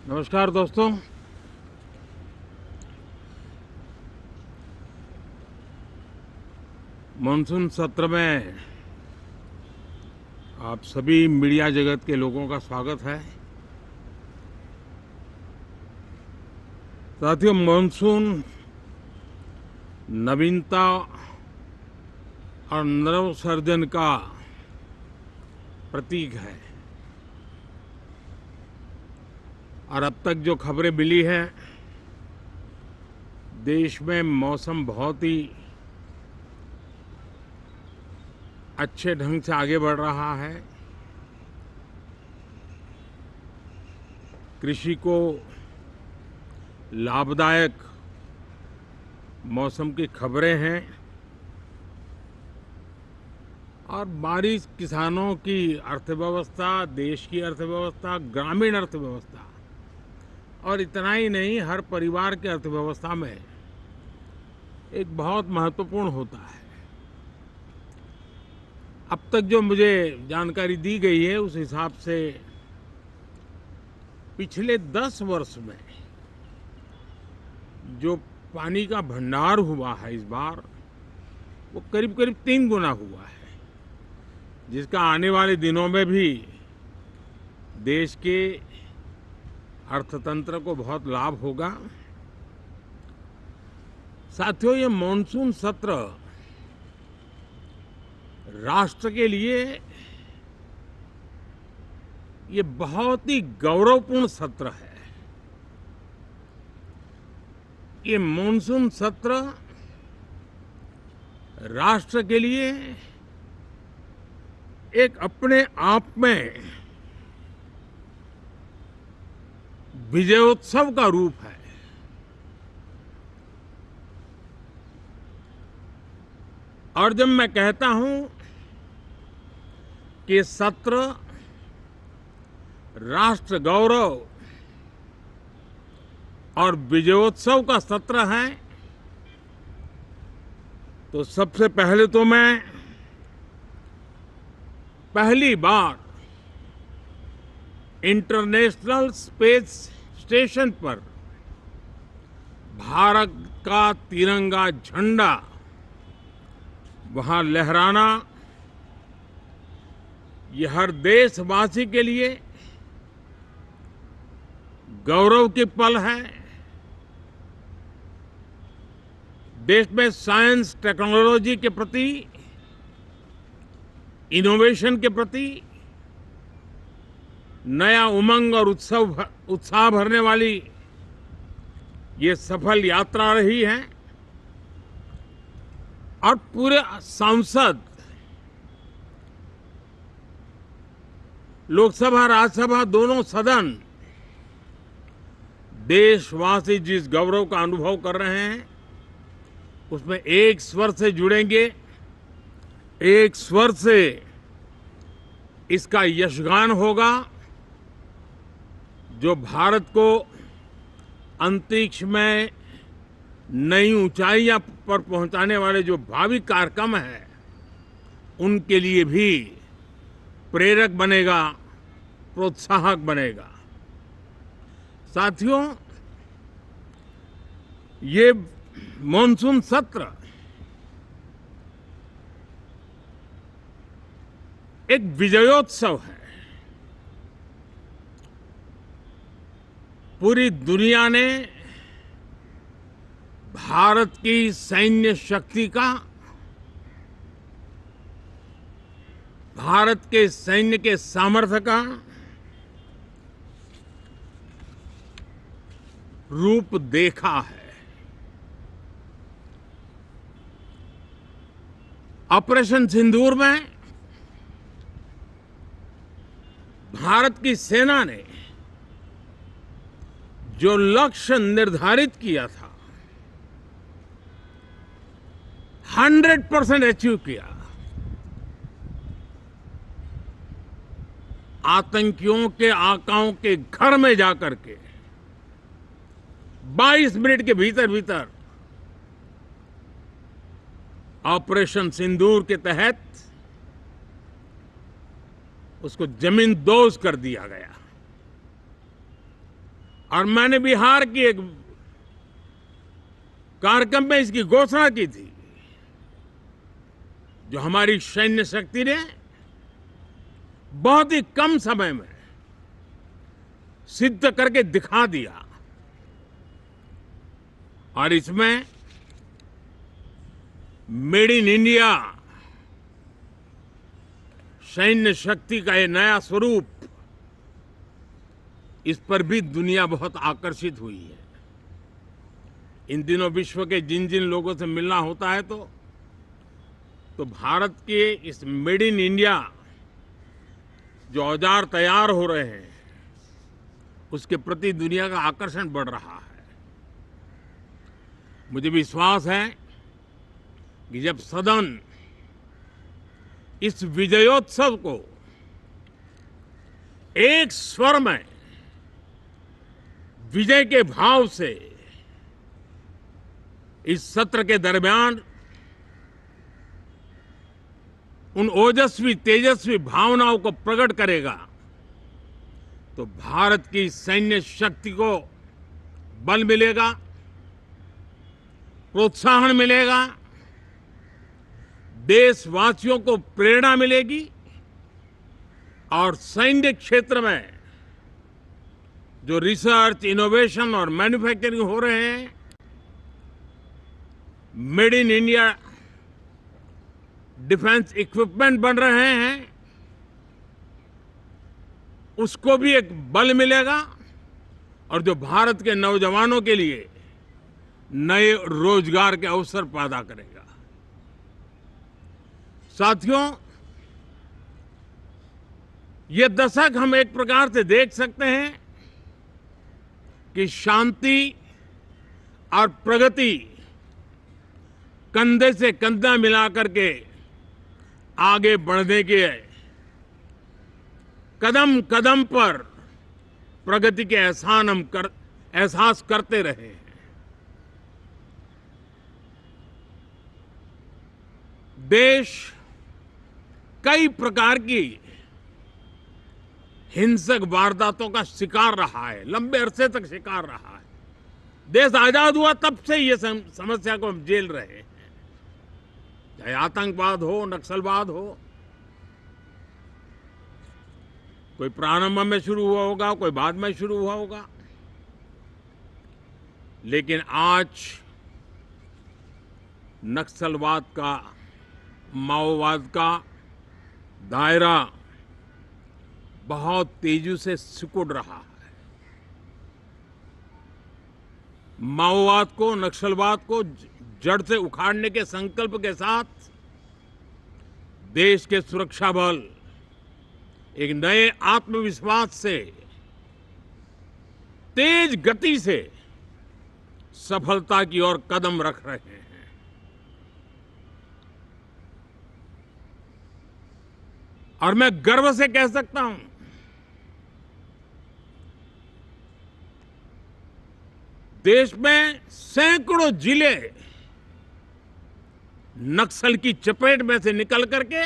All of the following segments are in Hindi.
नमस्कार दोस्तों। मानसून सत्र में आप सभी मीडिया जगत के लोगों का स्वागत है। साथियों, मानसून नवीनता और नवसर्जन का प्रतीक है और अब तक जो खबरें मिली हैं, देश में मौसम बहुत ही अच्छे ढंग से आगे बढ़ रहा है। कृषि को लाभदायक मौसम की खबरें हैं और बारिश किसानों की अर्थव्यवस्था, देश की अर्थव्यवस्था, ग्रामीण अर्थव्यवस्था और इतना ही नहीं, हर परिवार की अर्थव्यवस्था में एक बहुत महत्वपूर्ण होता है। अब तक जो मुझे जानकारी दी गई है उस हिसाब से पिछले 10 वर्ष में जो पानी का भंडार हुआ है इस बार, वो करीब करीब 3 गुना हुआ है, जिसका आने वाले दिनों में भी देश के अर्थतंत्र को बहुत लाभ होगा। साथियों, ये मॉनसून सत्र राष्ट्र के लिए ये बहुत ही गौरवपूर्ण सत्र है। ये मॉनसून सत्र राष्ट्र के लिए एक अपने आप में विजयोत्सव का रूप है। और जब मैं कहता हूं कि सत्र राष्ट्र गौरव और विजयोत्सव का सत्र है, तो सबसे पहले तो मैं पहली बार इंटरनेशनल स्पेस स्टेशन पर भारत का तिरंगा झंडा वहां लहराना, ये हर देशवासी के लिए गौरव की पल है। देश में साइंस टेक्नोलॉजी के प्रति, इनोवेशन के प्रति नया उमंग और उत्साह भरने वाली ये सफल यात्रा रही है और पूरे सांसद, लोकसभा राज्यसभा दोनों सदन देशवासी जिस गौरव का अनुभव कर रहे हैं उसमें एक स्वर से जुड़ेंगे, एक स्वर से इसका यशगान होगा। जो भारत को अंतरिक्ष में नई ऊंचाइयां पर पहुंचाने वाले जो भावी कार्यक्रम हैं, उनके लिए भी प्रेरक बनेगा, प्रोत्साहक बनेगा। साथियों, ये मॉनसून सत्र एक विजयोत्सव है। पूरी दुनिया ने भारत की सैन्य शक्ति का, भारत के सैन्य के सामर्थ्य का रूप देखा है। ऑपरेशन सिंदूर में भारत की सेना ने जो लक्ष्य निर्धारित किया था, 100% अचीव किया। आतंकियों के आकाओं के घर में जाकर के 22 मिनट के भीतर भीतर ऑपरेशन सिंदूर के तहत उसको जमींदोज कर दिया गया। और मैंने बिहार की एक कार्यक्रम में इसकी घोषणा की थी, जो हमारी सैन्य शक्ति ने बहुत ही कम समय में सिद्ध करके दिखा दिया। और इसमें मेड इन इंडिया सैन्य शक्ति का ये नया स्वरूप, इस पर भी दुनिया बहुत आकर्षित हुई है। इन दिनों विश्व के जिन जिन लोगों से मिलना होता है तो भारत के इस मेड इन इंडिया जो औजार तैयार हो रहे हैं, उसके प्रति दुनिया का आकर्षण बढ़ रहा है। मुझे विश्वास है कि जब सदन इस विजयोत्सव को एक स्वर में विजय के भाव से इस सत्र के दरमियान उन ओजस्वी तेजस्वी भावनाओं को प्रकट करेगा, तो भारत की सैन्य शक्ति को बल मिलेगा, प्रोत्साहन मिलेगा, देशवासियों को प्रेरणा मिलेगी और सैन्य क्षेत्र में जो रिसर्च, इनोवेशन और मैन्युफैक्चरिंग हो रहे हैं, made in India defence equipment बन रहे हैं, उसको भी एक बल मिलेगा और जो भारत के नौजवानों के लिए नए रोजगार के अवसर पैदा करेगा। साथियों, ये दशक हम एक प्रकार से देख सकते हैं कि शांति और प्रगति कंधे से कंधा मिलाकर के आगे बढ़ने के कदम कदम पर प्रगति के एहसास करते रहे हैं। देश कई प्रकार की हिंसक वारदातों का शिकार रहा है, लंबे अरसे तक शिकार रहा है। देश आजाद हुआ तब से ये समस्या को हम झेल रहे हैं, चाहे आतंकवाद हो, नक्सलवाद हो। कोई प्रारंभ में शुरू हुआ होगा, कोई बाद में शुरू हुआ होगा, लेकिन आज नक्सलवाद का, माओवाद का दायरा बहुत तेजी से सिकुड़ रहा है। माओवाद को, नक्सलवाद को जड़ से उखाड़ने के संकल्प के साथ देश के सुरक्षा बल एक नए आत्मविश्वास से, तेज गति से सफलता की ओर कदम रख रहे हैं। और मैं गर्व से कह सकता हूं, देश में सैकड़ों जिले नक्सल की चपेट में से निकल करके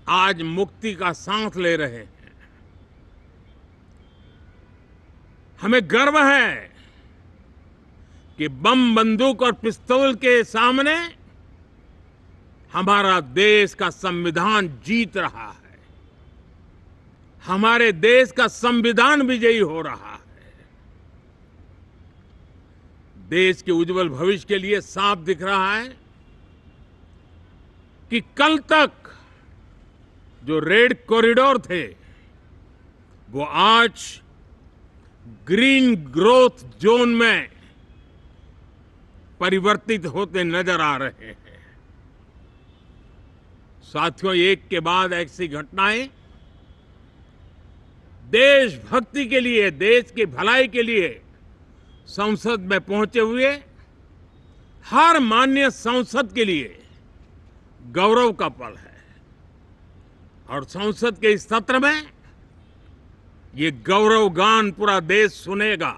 आज मुक्ति का सांस ले रहे हैं। हमें गर्व है कि बम, बंदूक और पिस्तौल के सामने हमारा देश का संविधान जीत रहा है, हमारे देश का संविधान विजयी हो रहा है। देश के उज्जवल भविष्य के लिए साफ दिख रहा है कि कल तक जो रेड कॉरिडोर थे, वो आज ग्रीन ग्रोथ जोन में परिवर्तित होते नजर आ रहे हैं। साथियों, एक के बाद ऐसी घटनाएं देशभक्ति के लिए, देश की भलाई के लिए संसद में पहुंचे हुए हर माननीय सांसद के लिए गौरव का पल है। और संसद के इस सत्र में ये गौरव गान पूरा देश सुनेगा,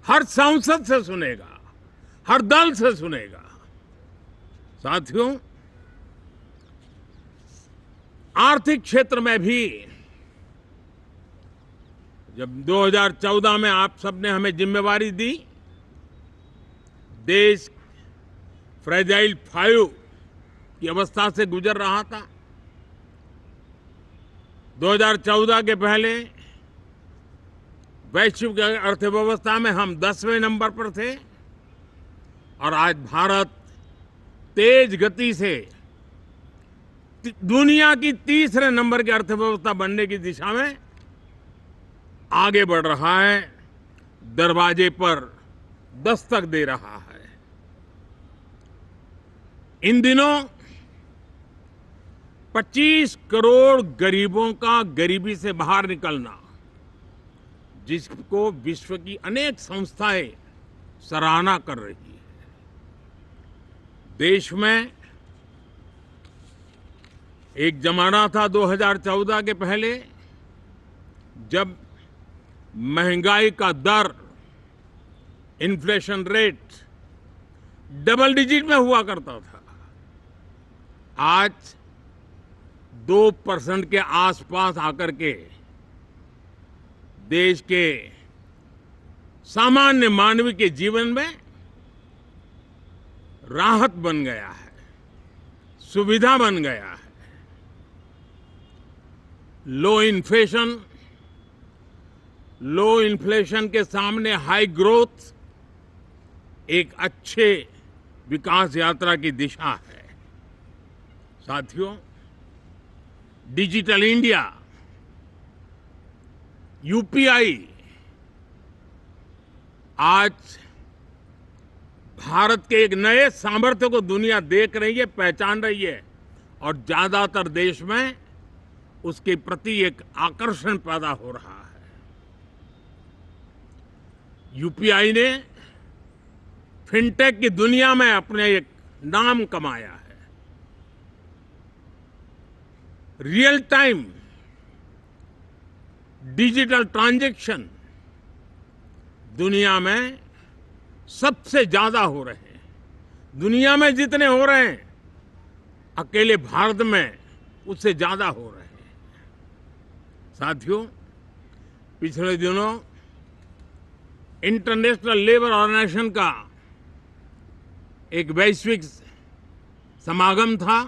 हर सांसद से सुनेगा, हर दल से सुनेगा। साथियों, आर्थिक क्षेत्र में भी जब 2014 में आप सबने हमें जिम्मेवारी दी, देश फ्रेजाइल 5 की अवस्था से गुजर रहा था। 2014 के पहले वैश्विक अर्थव्यवस्था में हम 10वें नंबर पर थे और आज भारत तेज गति से दुनिया की तीसरे नंबर की अर्थव्यवस्था बनने की दिशा में आगे बढ़ रहा है, दरवाजे पर दस्तक दे रहा है। इन दिनों 25 करोड़ गरीबों का गरीबी से बाहर निकलना, जिसको विश्व की अनेक संस्थाएं सराहना कर रही है। देश में एक जमाना था 2014 के पहले, जब महंगाई का दर, इन्फ्लेशन रेट डबल डिजिट में हुआ करता था। आज 2% के आसपास आकर के देश के सामान्य मानवी के जीवन में राहत बन गया है, सुविधा बन गया है। लो इन्फ्लेशन के सामने हाई ग्रोथ एक अच्छे विकास यात्रा की दिशा है। साथियों, डिजिटल इंडिया, यूपीआई आज भारत के एक नए सामर्थ्य को दुनिया देख रही है, पहचान रही है और ज्यादातर देश में उसके प्रति एक आकर्षण पैदा हो रहा है। यूपीआई ने फिनटेक की दुनिया में अपने एक नाम कमाया है। रियल टाइम डिजिटल ट्रांजैक्शन दुनिया में सबसे ज्यादा हो रहे हैं। दुनिया में जितने हो रहे हैं, अकेले भारत में उससे ज्यादा हो रहे हैं। साथियों, पिछले दिनों इंटरनेशनल लेबर ऑर्गेनाइजेशन का एक वैश्विक समागम था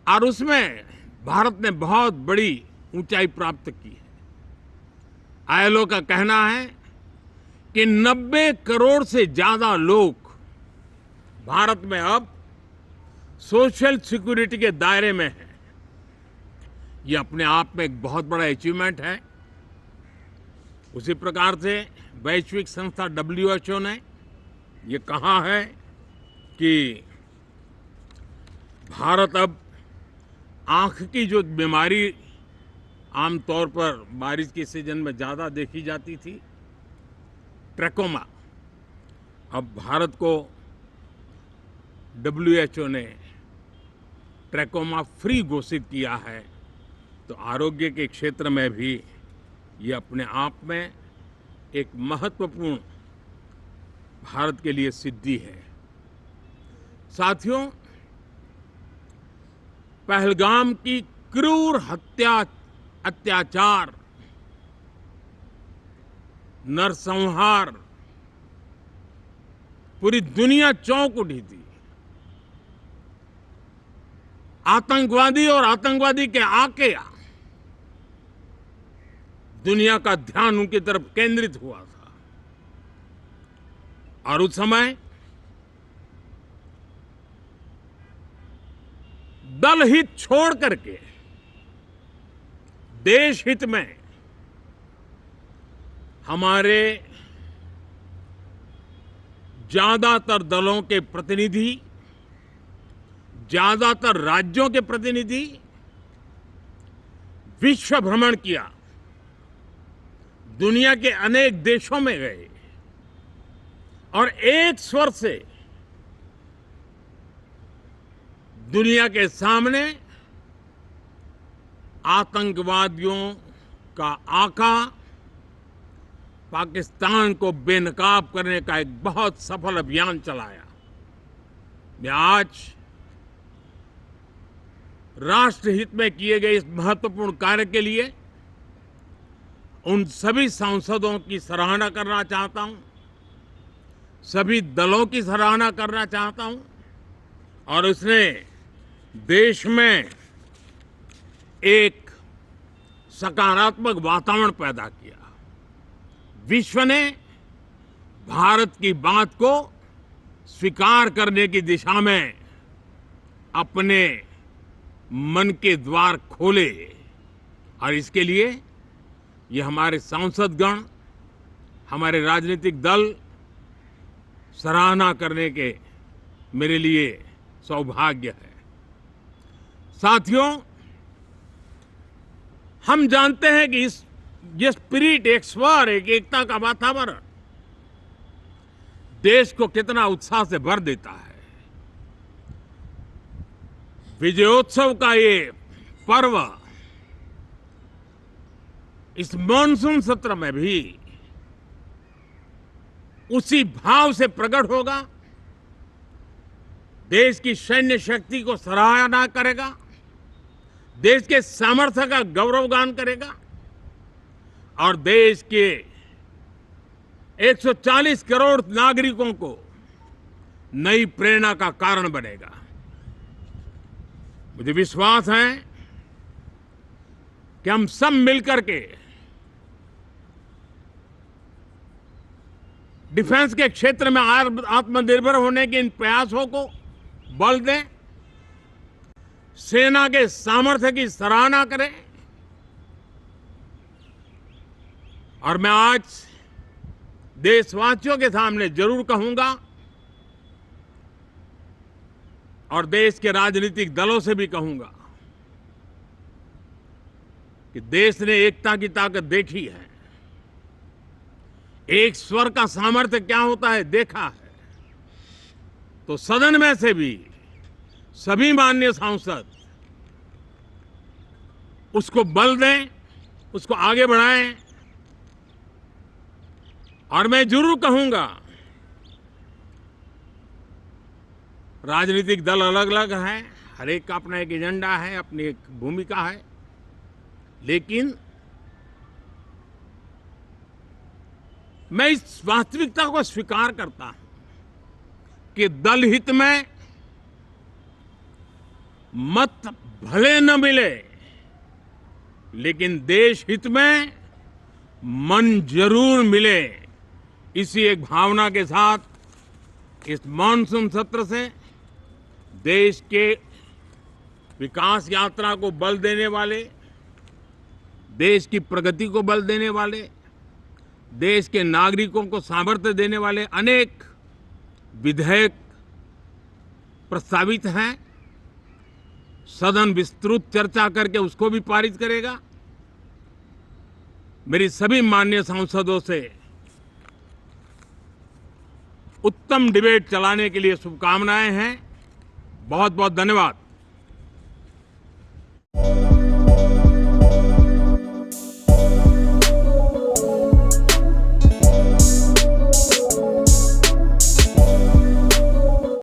और उसमें भारत ने बहुत बड़ी ऊंचाई प्राप्त की है। आईएलओ का कहना है कि 90 करोड़ से ज्यादा लोग भारत में अब सोशल सिक्योरिटी के दायरे में हैं। ये अपने आप में एक बहुत बड़ा अचीवमेंट है। उसी प्रकार से वैश्विक संस्था WHO ने ये कहा है कि भारत अब आंख की जो बीमारी आमतौर पर बारिश के सीजन में ज्यादा देखी जाती थी, ट्रैकोमा, अब भारत को WHO ने ट्रैकोमा फ्री घोषित किया है। तो आरोग्य के क्षेत्र में भी ये अपने आप में एक महत्वपूर्ण भारत के लिए सिद्धि है। साथियों, पहलगाम की क्रूर अत्याचार, नरसंहार पूरी दुनिया चौंक उठी थी। आतंकवादी और आतंकवादी के आके दुनिया का ध्यान उनकी तरफ केंद्रित हुआ था और उस समय दल हित छोड़ करके देश हित में हमारे ज्यादातर दलों के प्रतिनिधि, ज्यादातर राज्यों के प्रतिनिधि विश्व भ्रमण किया, दुनिया के अनेक देशों में गए और एक स्वर से दुनिया के सामने आतंकवादियों का आका पाकिस्तान को बेनकाब करने का एक बहुत सफल अभियान चलाया। मैं आज राष्ट्र हित में किए गए इस महत्वपूर्ण कार्य के लिए उन सभी सांसदों की सराहना करना चाहता हूं, सभी दलों की सराहना करना चाहता हूं और उसने देश में एक सकारात्मक वातावरण पैदा किया। विश्व ने भारत की बात को स्वीकार करने की दिशा में अपने मन के द्वार खोले और इसके लिए ये हमारे सांसदगण, हमारे राजनीतिक दल सराहना करने के मेरे लिए सौभाग्य है। साथियों, हम जानते हैं कि ये स्पिरिट, एक स्वर, एक एकता का वातावरण देश को कितना उत्साह से भर देता है। विजयोत्सव का ये पर्व इस मानसून सत्र में भी उसी भाव से प्रकट होगा। देश की सैन्य शक्ति को सराहना करेगा, देश के सामर्थ्य का गौरवगान करेगा और देश के 140 करोड़ नागरिकों को नई प्रेरणा का कारण बनेगा। मुझे विश्वास है कि हम सब मिलकर के डिफेंस के क्षेत्र में आत्मनिर्भर होने के इन प्रयासों को बल दें, सेना के सामर्थ्य की सराहना करें और मैं आज देशवासियों के सामने जरूर कहूंगा और देश के राजनीतिक दलों से भी कहूंगा कि देश ने एकता की ताकत देखी है, एक स्वर का सामर्थ्य क्या होता है देखा है। तो सदन में से भी सभी माननीय सांसद उसको बल दें, उसको आगे बढ़ाएं और मैं जरूर कहूंगा, राजनीतिक दल अलग अलग हैं, हर एक का अपना एक एजेंडा है, अपनी एक भूमिका है, लेकिन मैं इस वास्तविकता को स्वीकार करता हूं कि दल हित में मत भले न मिले, लेकिन देश हित में मन जरूर मिले। इसी एक भावना के साथ इस मानसून सत्र से देश के विकास यात्रा को बल देने वाले, देश की प्रगति को बल देने वाले, देश के नागरिकों को सामर्थ्य देने वाले अनेक विधेयक प्रस्तावित हैं। सदन विस्तृत चर्चा करके उसको भी पारित करेगा। मेरी सभी माननीय सांसदों से उत्तम डिबेट चलाने के लिए शुभकामनाएं हैं। बहुत बहुत धन्यवाद।